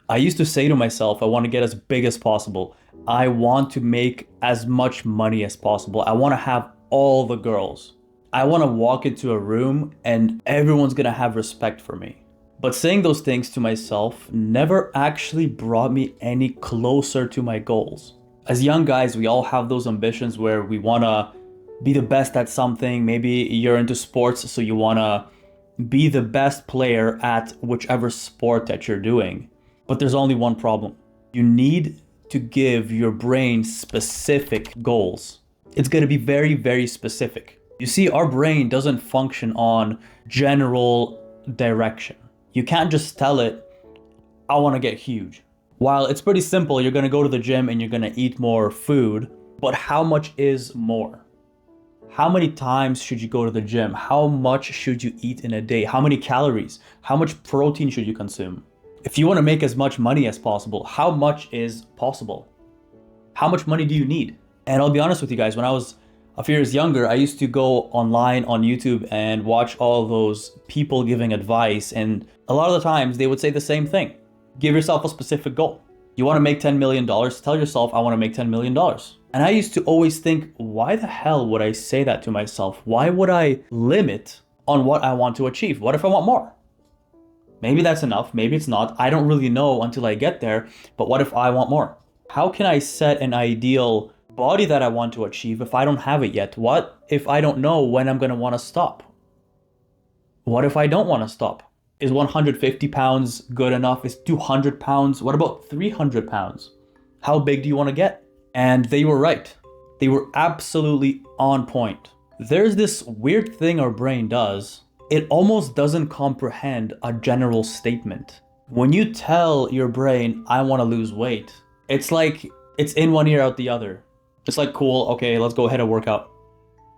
I used to say to myself, I want to get as big as possible. I want to make as much money as possible. I want to have all the girls. I want to walk into a room and everyone's going to have respect for me. But saying those things to myself never actually brought me any closer to my goals. As young guys, we all have those ambitions where we want to be the best at something. Maybe you're into sports, so you want to be the best player at whichever sport that you're doing. But there's only one problem. You need to give your brain specific goals. It's going to be very, very specific. You see, our brain doesn't function on general direction. You can't just tell it, I want to get huge. While it's pretty simple, you're going to go to the gym and you're going to eat more food, but how much is more? How many times should you go to the gym? How much should you eat in a day? How many calories? How much protein should you consume? If you want to make as much money as possible, how much is possible? How much money do you need? And I'll be honest with you guys, when I was a few years younger, I used to go online on YouTube and watch all those people giving advice. And a lot of the times they would say the same thing. Give yourself a specific goal. You want to make $10 million, tell yourself, I want to make $10 million. And I used to always think, why the hell would I say that to myself? Why would I limit on what I want to achieve? What if I want more? Maybe that's enough, maybe it's not. I don't really know until I get there, but what if I want more? How can I set an ideal body that I want to achieve if I don't have it yet? What if I don't know when I'm going to want to stop? What if I don't want to stop? Is 150 pounds good enough? Is 200 pounds? What about 300 pounds? How big do you want to get? And they were right. They were absolutely on point. There's this weird thing our brain does. It almost doesn't comprehend a general statement. When you tell your brain, I want to lose weight, it's like it's in one ear, out the other. It's like, cool, okay, let's go ahead and work out.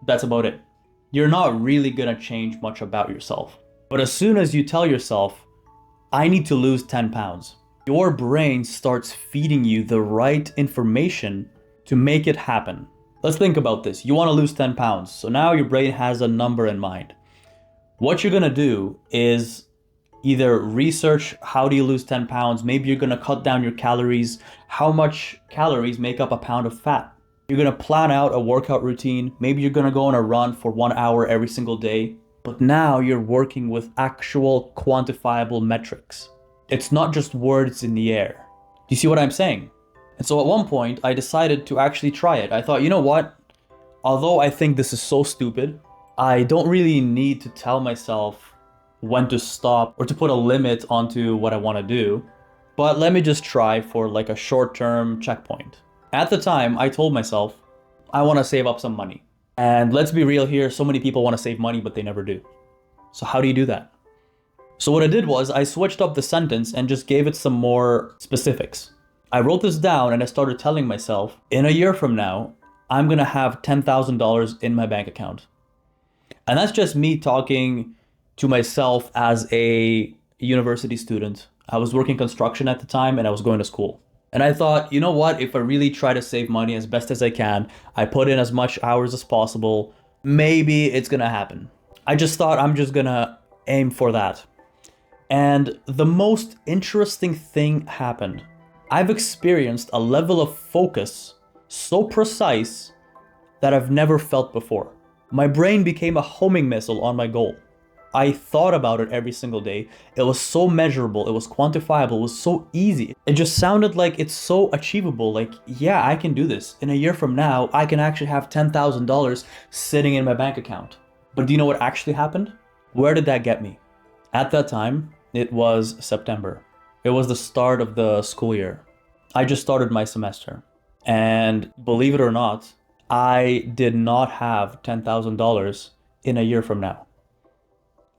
That's about it. You're not really gonna change much about yourself. But as soon as you tell yourself, I need to lose 10 pounds, your brain starts feeding you the right information to make it happen. Let's think about this. You want to lose 10 pounds. So now your brain has a number in mind. What you're going to do is either research how do you lose 10 pounds. Maybe you're going to cut down your calories. How much calories make up a pound of fat? You're going to plan out a workout routine. Maybe you're going to go on a run for 1 hour every single day. But now you're working with actual quantifiable metrics. It's not just words in the air. Do you see what I'm saying? And so at one point, I decided to actually try it. I thought, you know what? Although I think this is so stupid, I don't really need to tell myself when to stop or to put a limit onto what I want to do. But let me just try for like a short-term checkpoint. At the time, I told myself, I want to save up some money. And let's be real here, so many people want to save money, but they never do. So how do you do that? So what I did was I switched up the sentence and just gave it some more specifics. I wrote this down and I started telling myself, in a year from now, I'm going to have $10,000 in my bank account. And that's just me talking to myself as a university student. I was working construction at the time and I was going to school. And I thought, you know what, if I really try to save money as best as I can, I put in as much hours as possible, maybe it's going to happen. I just thought I'm just going to aim for that. And the most interesting thing happened. I've experienced a level of focus so precise that I've never felt before. My brain became a homing missile on my goal. I thought about it every single day. It was so measurable, it was quantifiable, it was so easy. It just sounded like it's so achievable. Like, yeah, I can do this. In a year from now, I can actually have $10,000 sitting in my bank account. But do you know what actually happened? Where did that get me? At that time, it was September. It was the start of the school year. I just started my semester. And believe it or not, I did not have $10,000 in a year from now.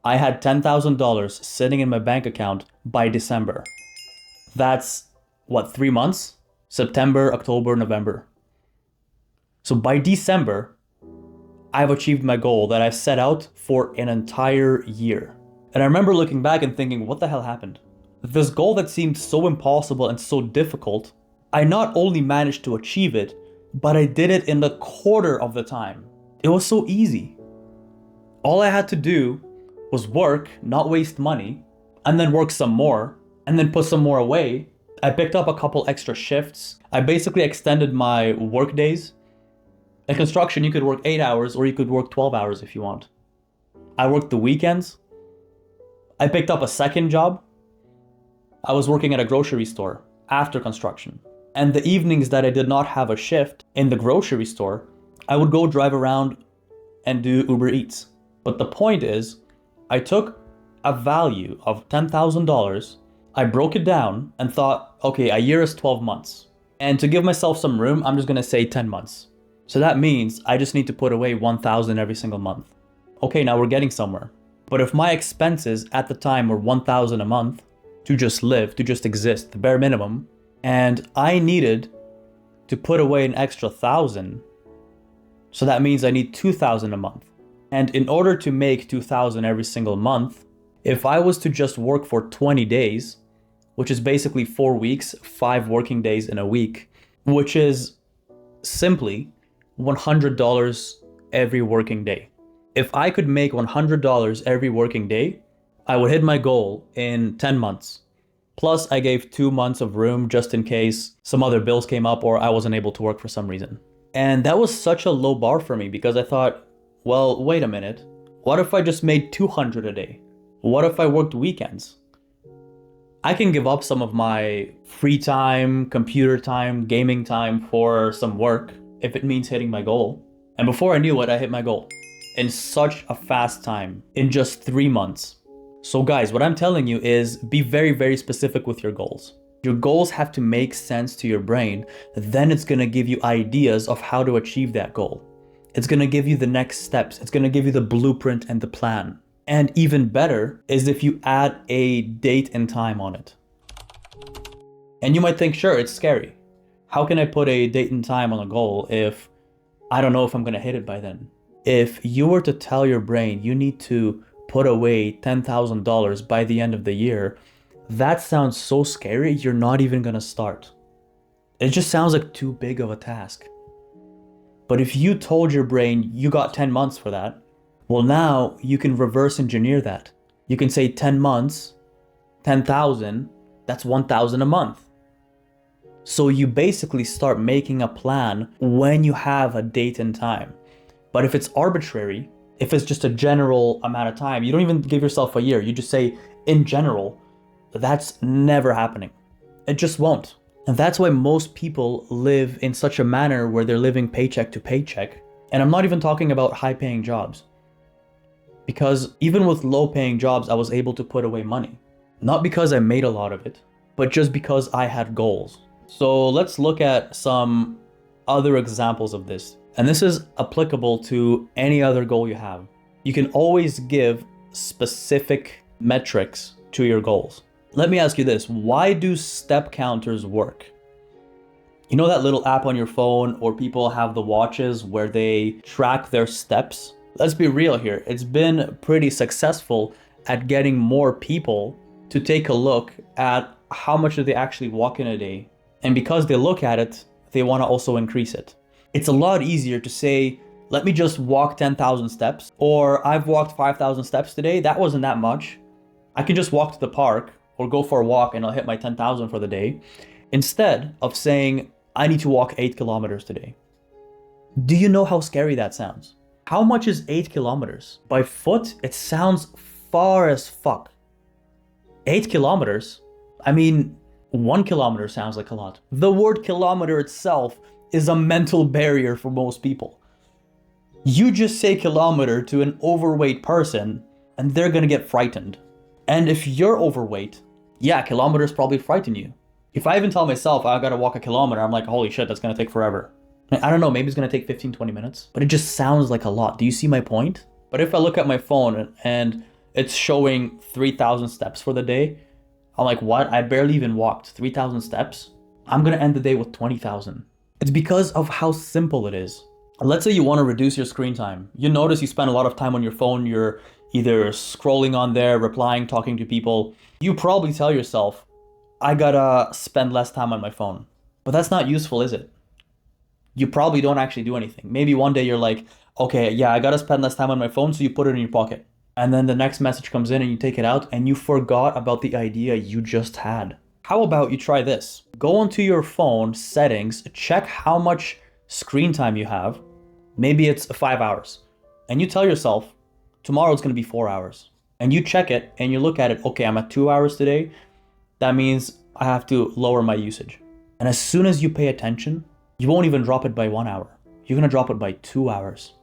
I had $10,000 sitting in my bank account by December. That's, what, 3 months? September, October, November. So by December, I've achieved my goal that I've set out for an entire year. And I remember looking back and thinking, what the hell happened? This goal that seemed so impossible and so difficult, I not only managed to achieve it, but I did it in a quarter of the time. It was so easy. All I had to do was work, not waste money, and then work some more, and then put some more away, I picked up a couple extra shifts. I basically extended my work days. In construction, you could work 8 hours or you could work 12 hours if you want. I worked the weekends. I picked up a second job. I was working at a grocery store after construction. And the evenings that I did not have a shift in the grocery store, I would go drive around and do Uber Eats. But the point is, I took a value of $10,000, I broke it down and thought, okay, a year is 12 months. And to give myself some room, I'm just gonna say 10 months. So that means I just need to put away 1,000 every single month. Okay, now we're getting somewhere. But if my expenses at the time were 1,000 a month to just live, to just exist, the bare minimum, and I needed to put away an extra 1,000, so that means I need 2,000 a month. And in order to make 2,000 every single month, if I was to just work for 20 days, which is basically 4 weeks, 5 working days in a week, which is simply $100 every working day. If I could make $100 every working day, I would hit my goal in 10 months. Plus, I gave 2 months of room just in case some other bills came up or I wasn't able to work for some reason. And that was such a low bar for me because I thought, well, wait a minute. What if I just made 200 a day? What if I worked weekends? I can give up some of my free time, computer time, gaming time for some work if it means hitting my goal. And before I knew it, I hit my goal in such a fast time, in just 3 months. So guys, what I'm telling you is be very, very specific with your goals. Your goals have to make sense to your brain. Then it's gonna give you ideas of how to achieve that goal. It's gonna give you the next steps. It's gonna give you the blueprint and the plan. And even better is if you add a date and time on it. And you might think, sure, it's scary. How can I put a date and time on a goal if I don't know if I'm gonna hit it by then? If you were to tell your brain you need to put away $10,000 by the end of the year, that sounds so scary, you're not even gonna start. It just sounds like too big of a task. But if you told your brain you got 10 months for that, well, now you can reverse engineer that. You can say 10 months, 10,000, that's 1,000 a month. So you basically start making a plan when you have a date and time. But if it's arbitrary, if it's just a general amount of time, you don't even give yourself a year. You just say, in general, that's never happening. It just won't. And that's why most people live in such a manner where they're living paycheck to paycheck. And I'm not even talking about high-paying jobs. Because even with low-paying jobs, I was able to put away money. Not because I made a lot of it, but just because I had goals. So let's look at some other examples of this. And this is applicable to any other goal you have. You can always give specific metrics to your goals. Let me ask you this, why do step counters work? You know that little app on your phone, or people have the watches where they track their steps? Let's be real here, it's been pretty successful at getting more people to take a look at how much do they actually walk in a day. And because they look at it, they want to also increase it. It's a lot easier to say, let me just walk 10,000 steps, or I've walked 5,000 steps today, that wasn't that much. I can just walk to the park or go for a walk and I'll hit my 10,000 for the day, instead of saying, I need to walk 8 kilometers today. Do you know how scary that sounds? How much is 8 kilometers? By foot, it sounds far as fuck. 8 kilometers? I mean, 1 kilometer sounds like a lot. The word kilometer itself is a mental barrier for most people. You just say kilometer to an overweight person and they're gonna get frightened. And if you're overweight, yeah, kilometers probably frighten you. If I even tell myself I gotta walk a kilometer, I'm like, holy shit, that's gonna take forever. I don't know, maybe it's gonna take 15, 20 minutes, but it just sounds like a lot. Do you see my point? But if I look at my phone and it's showing 3,000 steps for the day, I'm like, what? I barely even walked 3,000 steps. I'm gonna end the day with 20,000. It's because of how simple it is. Let's say you wanna reduce your screen time. You notice you spend a lot of time on your phone, you're either scrolling on there, replying, talking to people. You probably tell yourself, I gotta spend less time on my phone. But that's not useful, is it? You probably don't actually do anything. Maybe one day you're like, okay, yeah, I gotta spend less time on my phone, so you put it in your pocket. And then the next message comes in and you take it out and you forgot about the idea you just had. How about you try this? Go onto your phone settings, check how much screen time you have. Maybe it's 5 hours. And you tell yourself, tomorrow it's gonna be 4 hours. And you check it and you look at it, okay, I'm at 2 hours today. That means I have to lower my usage. And as soon as you pay attention, you won't even drop it by 1 hour. You're gonna drop it by 2 hours,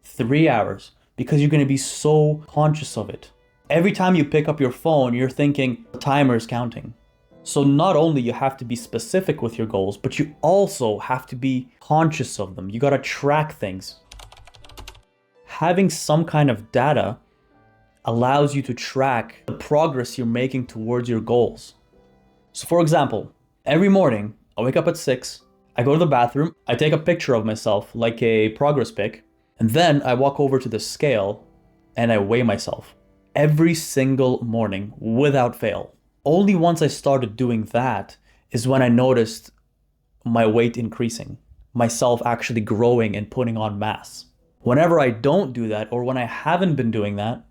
3 hours, because you're gonna be so conscious of it. Every time you pick up your phone, you're thinking the timer is counting. So not only you have to be specific with your goals, but you also have to be conscious of them. You gotta track things. Having some kind of data allows you to track the progress you're making towards your goals. So for example, every morning, I wake up at 6, I go to the bathroom, I take a picture of myself like a progress pic, and then I walk over to the scale and I weigh myself every single morning without fail. Only once I started doing that is when I noticed my weight increasing, myself actually growing and putting on mass. Whenever I don't do that, or when I haven't been doing that,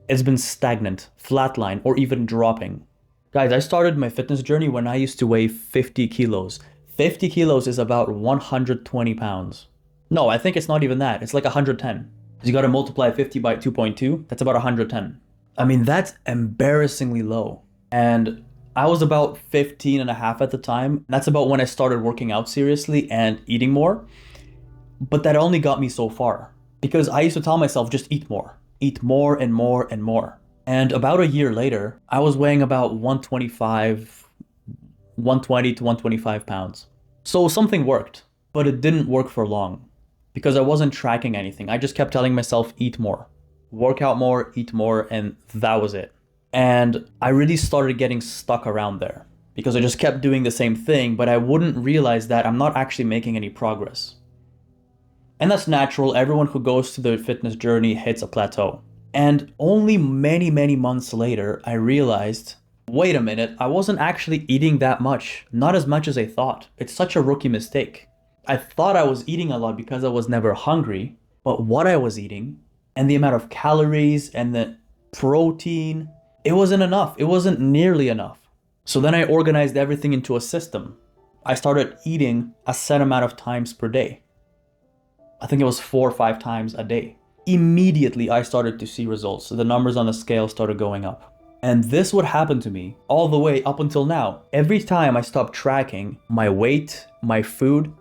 it's been stagnant, flatline, or even dropping. Guys, I started my fitness journey when I used to weigh 50 kilos. 50 kilos is about 120 pounds. No, I think it's not even that. It's like 110. You gotta multiply 50 by 2.2, that's about 110. I mean, that's embarrassingly low. And I was about 15 and a half at the time. That's about when I started working out seriously and eating more. But that only got me so far because I used to tell myself, just eat more and more and more. And about a year later, I was weighing about 120 to 125 pounds. So something worked, but it didn't work for long because I wasn't tracking anything. I just kept telling myself, eat more, work out more, eat more, and that was it. And I really started getting stuck around there because I just kept doing the same thing, but I wouldn't realize that I'm not actually making any progress. And that's natural. Everyone who goes to the fitness journey hits a plateau. And only many, many months later, I realized, wait a minute, I wasn't actually eating that much. Not as much as I thought. It's such a rookie mistake. I thought I was eating a lot because I was never hungry, but what I was eating and the amount of calories and the protein, it wasn't enough. It wasn't nearly enough. So then I organized everything into a system. I started eating a set amount of times per day. I think it was 4 or 5 times a day. Immediately, I started to see results. So the numbers on the scale started going up. And this would happen to me all the way up until now. Every time I stop tracking my weight, my food,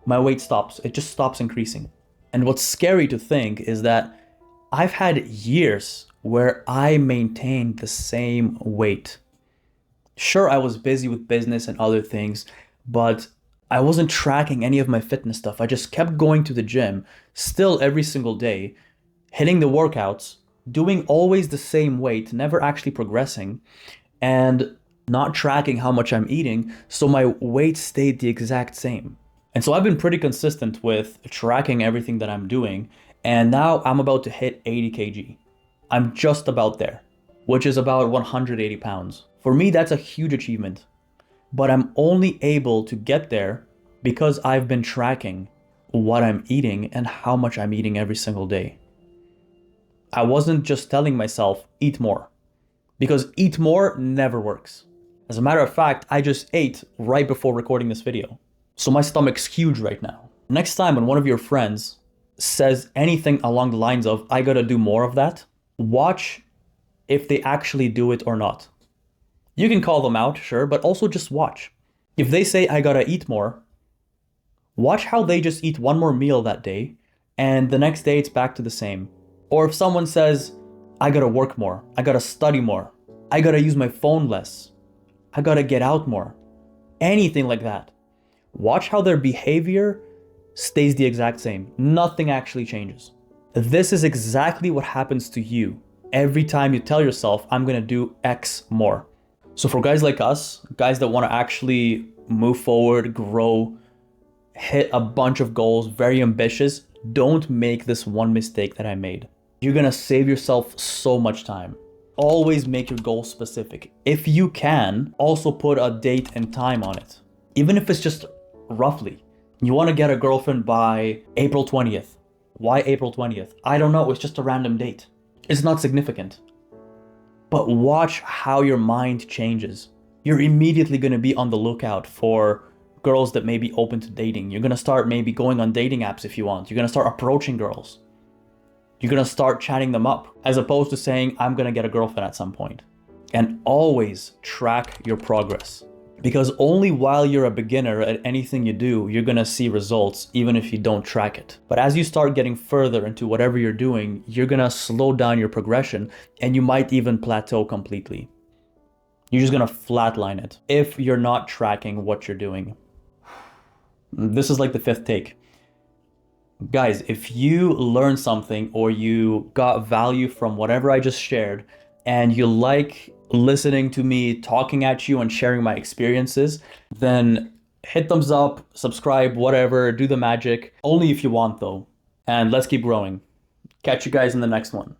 my weight stops. It just stops increasing. And what's scary to think is that I've had years where I maintained the same weight. Sure, I was busy with business and other things, but I wasn't tracking any of my fitness stuff. I just kept going to the gym, still every single day, hitting the workouts, doing always the same weight, never actually progressing, and not tracking how much I'm eating, so my weight stayed the exact same. And so I've been pretty consistent with tracking everything that I'm doing, and now I'm about to hit 80 kg. I'm just about there, which is about 180 pounds. For me, that's a huge achievement. But I'm only able to get there because I've been tracking what I'm eating and how much I'm eating every single day. I wasn't just telling myself, eat more, because eat more never works. As a matter of fact, I just ate right before recording this video. So my stomach's huge right now. Next time when one of your friends says anything along the lines of, I gotta do more of that, watch if they actually do it or not. You can call them out, sure, but also just watch. If they say, I gotta eat more, watch how they just eat one more meal that day, and the next day it's back to the same. Or if someone says, I gotta work more, I gotta study more, I gotta use my phone less, I gotta get out more, anything like that. Watch how their behavior stays the exact same. Nothing actually changes. This is exactly what happens to you every time you tell yourself, I'm gonna do X more. So for guys like us, guys that want to actually move forward, grow, hit a bunch of goals, very ambitious, don't make this one mistake that I made. You're going to save yourself so much time. Always make your goal specific. If you can, also put a date and time on it. Even if it's just roughly. You want to get a girlfriend by April 20th. Why April 20th? I don't know, it's just a random date. It's not significant. But watch how your mind changes. you're immediately going to be on the lookout for girls that may be open to dating. You're going to start maybe going on dating apps if you want. You're going to start approaching girls. You're going to start chatting them up as opposed to saying, I'm going to get a girlfriend at some point. And always track your progress, because only while you're a beginner at anything you do, you're going to see results, even if you don't track it. But as you start getting further into whatever you're doing, you're going to slow down your progression, and you might even plateau completely. You're just going to flatline it if you're not tracking what you're doing. This is like the fifth take. Guys, if you learn something or you got value from whatever I just shared, and you like listening to me talking at you and sharing my experiences, then hit thumbs up, subscribe, whatever, do the magic. Only if you want though. And let's keep growing. Catch you guys in the next one.